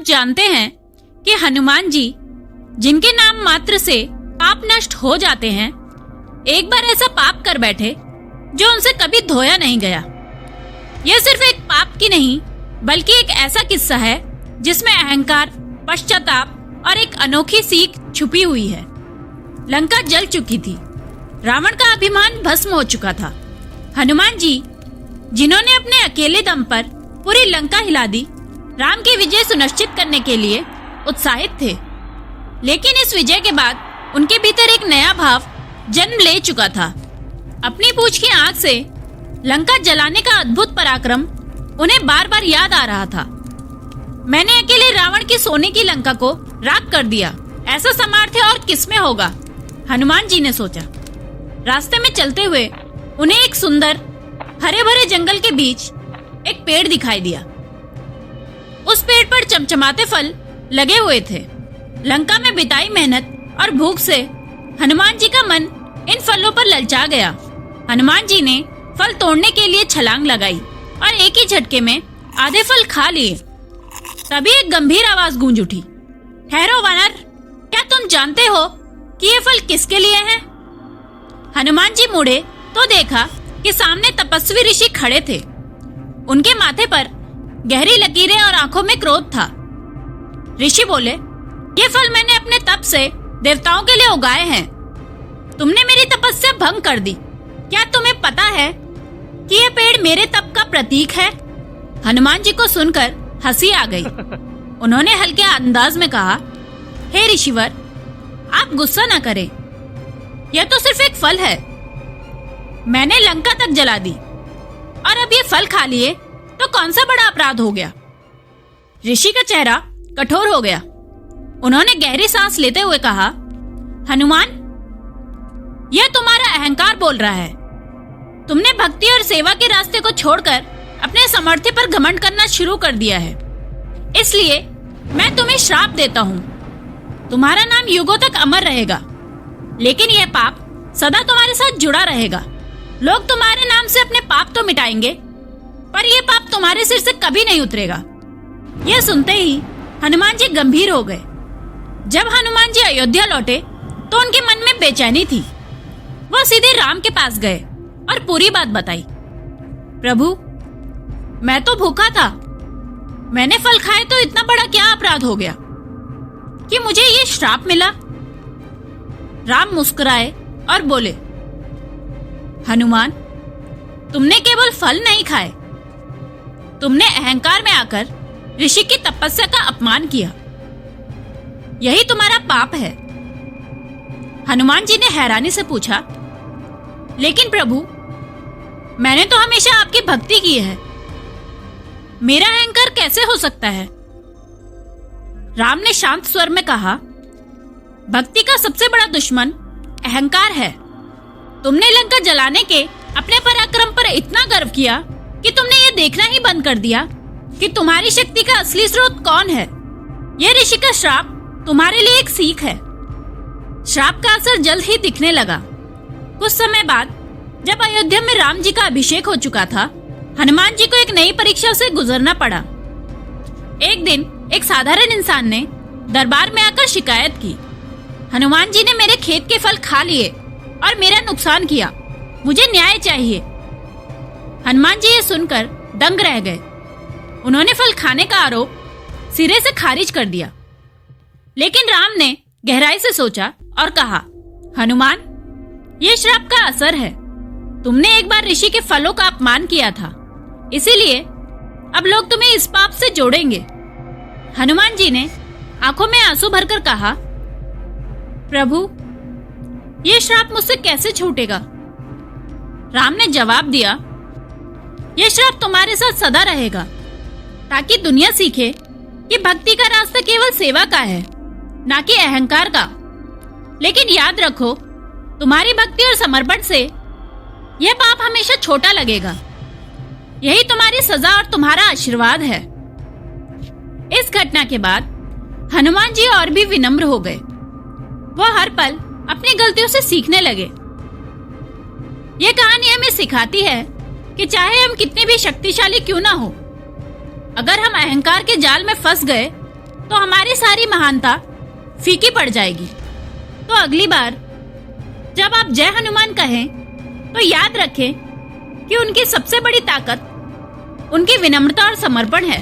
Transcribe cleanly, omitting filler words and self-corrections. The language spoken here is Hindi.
जानते हैं कि हनुमान जी, जिनके नाम मात्र से पाप नष्ट हो जाते हैं, एक बार ऐसा पाप कर बैठे जो उनसे कभी धोया नहीं गया। यह सिर्फ एक पाप की नहीं बल्कि एक ऐसा किस्सा है जिसमें अहंकार, पश्चाताप और एक अनोखी सीख छुपी हुई है। लंका जल चुकी थी, रावण का अभिमान भस्म हो चुका था। हनुमान जी, जिन्होंने अपने अकेले दम पर पूरी लंका हिला दी, राम की विजय सुनिश्चित करने के लिए उत्साहित थे। लेकिन इस विजय के बाद उनके भीतर एक नया भाव जन्म ले चुका था। अपनी पूंछ की आग से लंका जलाने का अद्भुत पराक्रम उन्हें बार बार याद आ रहा था। मैंने अकेले रावण की सोने की लंका को राख कर दिया, ऐसा सामर्थ्य और किसमें होगा, हनुमान जी ने सोचा। रास्ते में चलते हुए उन्हें एक सुंदर हरे भरे जंगल के बीच एक पेड़ दिखाई दिया। उस पेड़ पर चमचमाते फल लगे हुए थे। लंका में बिताई मेहनत और भूख से हनुमान जी का मन इन फलों पर ललचा गया। हनुमान जी ने फल तोड़ने के लिए छलांग लगाई और एक ही झटके में आधे फल खा लिए। तभी एक गंभीर आवाज गूंज उठी, ठहरो वानर, क्या तुम जानते हो कि ये फल किसके लिए हैं? हनुमान जी मुड़े तो देखा कि सामने तपस्वी ऋषि खड़े थे। उनके माथे पर गहरी लकीरें और आंखों में क्रोध था। ऋषि बोले, ये फल मैंने अपने तप से देवताओं के लिए उगाए हैं। तुमने मेरी तपस्या भंग कर दी। क्या तुम्हें पता है कि यह पेड़ मेरे तप का प्रतीक है? हनुमान जी को सुनकर हंसी आ गई। उन्होंने हल्के अंदाज में कहा, हे ऋषिवर, आप गुस्सा न करें, यह तो सिर्फ एक फल है। मैंने लंका तक जला दी और अब ये फल खा लिए तो कौन सा बड़ा अपराध हो गया? ऋषि का चेहरा कठोर हो गया। उन्होंने गहरी सांस लेते हुए कहा, हनुमान, यह तुम्हारा अहंकार बोल रहा है। तुमने भक्ति और सेवा के रास्ते को छोड़कर अपने सामर्थ्य पर घमंड करना शुरू कर दिया है। इसलिए मैं तुम्हें श्राप देता हूँ। तुम्हारा नाम युगों तक अमर रहेगा, लेकिन यह पाप सदा तुम्हारे साथ जुड़ा रहेगा। लोग तुम्हारे नाम से अपने पाप तो मिटाएंगे, पर यह पाप तुम्हारे सिर से कभी नहीं उतरेगा। यह सुनते ही हनुमान जी गंभीर हो गए। जब हनुमान जी अयोध्या लौटे तो उनके मन में बेचैनी थी। वह सीधे राम के पास गए और पूरी बात बताई। प्रभु, मैं तो भूखा था। मैंने फल खाए तो इतना बड़ा क्या अपराध हो गया कि मुझे ये श्राप मिला? राम मुस्कुराए और बोले, हनुमान, तुमने केवल फल नहीं खाए, तुमने अहंकार में आकर ऋषि की तपस्या का अपमान किया। यही तुम्हारा पाप है। हनुमान जी ने हैरानी से पूछा, लेकिन प्रभु, मैंने तो हमेशा आपकी भक्ति की है, मेरा अहंकार कैसे हो सकता है? राम ने शांत स्वर में कहा, भक्ति का सबसे बड़ा दुश्मन अहंकार है। तुमने लंका जलाने के अपने पराक्रम पर इतना गर्व किया कि तुमने ये देखना ही बंद कर दिया कि तुम्हारी शक्ति का असली स्रोत कौन है। यह ऋषि का श्राप तुम्हारे लिए एक सीख है। श्राप का असर जल्द ही दिखने लगा। कुछ समय बाद जब अयोध्या में राम जी का अभिषेक हो चुका था, हनुमान जी को एक नई परीक्षा से गुजरना पड़ा। एक दिन एक साधारण इंसान ने दरबार में आकर शिकायत की, हनुमान जी ने मेरे खेत के फल खा लिए और मेरा नुकसान किया, मुझे न्याय चाहिए। हनुमान जी ये सुनकर दंग रह गए। उन्होंने फल खाने का आरोप सिरे से खारिज कर दिया। लेकिन राम ने गहराई से सोचा और कहा, हनुमान, ये श्राप का असर है। तुमने एक बार ऋषि के फलों का अपमान किया था, इसीलिए अब लोग तुम्हें इस पाप से जोड़ेंगे। हनुमान जी ने आंखों में आंसू भरकर कहा, प्रभु, ये श्राप मुझसे कैसे छूटेगा? राम ने जवाब दिया, यह श्राप तुम्हारे साथ सदा रहेगा, ताकि दुनिया सीखे कि भक्ति का रास्ता केवल सेवा का है, ना कि अहंकार का। लेकिन याद रखो, तुम्हारी भक्ति और समर्पण से यह पाप हमेशा छोटा लगेगा। यही तुम्हारी सजा और तुम्हारा आशीर्वाद है। इस घटना के बाद हनुमान जी और भी विनम्र हो गए। वह हर पल अपनी गलतियों से सीखने लगे। यह कहानी हमें सिखाती है कि चाहे हम कितने भी शक्तिशाली क्यों ना हो, अगर हम अहंकार के जाल में फंस गए तो हमारी सारी महानता फीकी पड़ जाएगी। तो अगली बार जब आप जय हनुमान कहें तो याद रखें कि उनकी सबसे बड़ी ताकत उनकी विनम्रता और समर्पण है।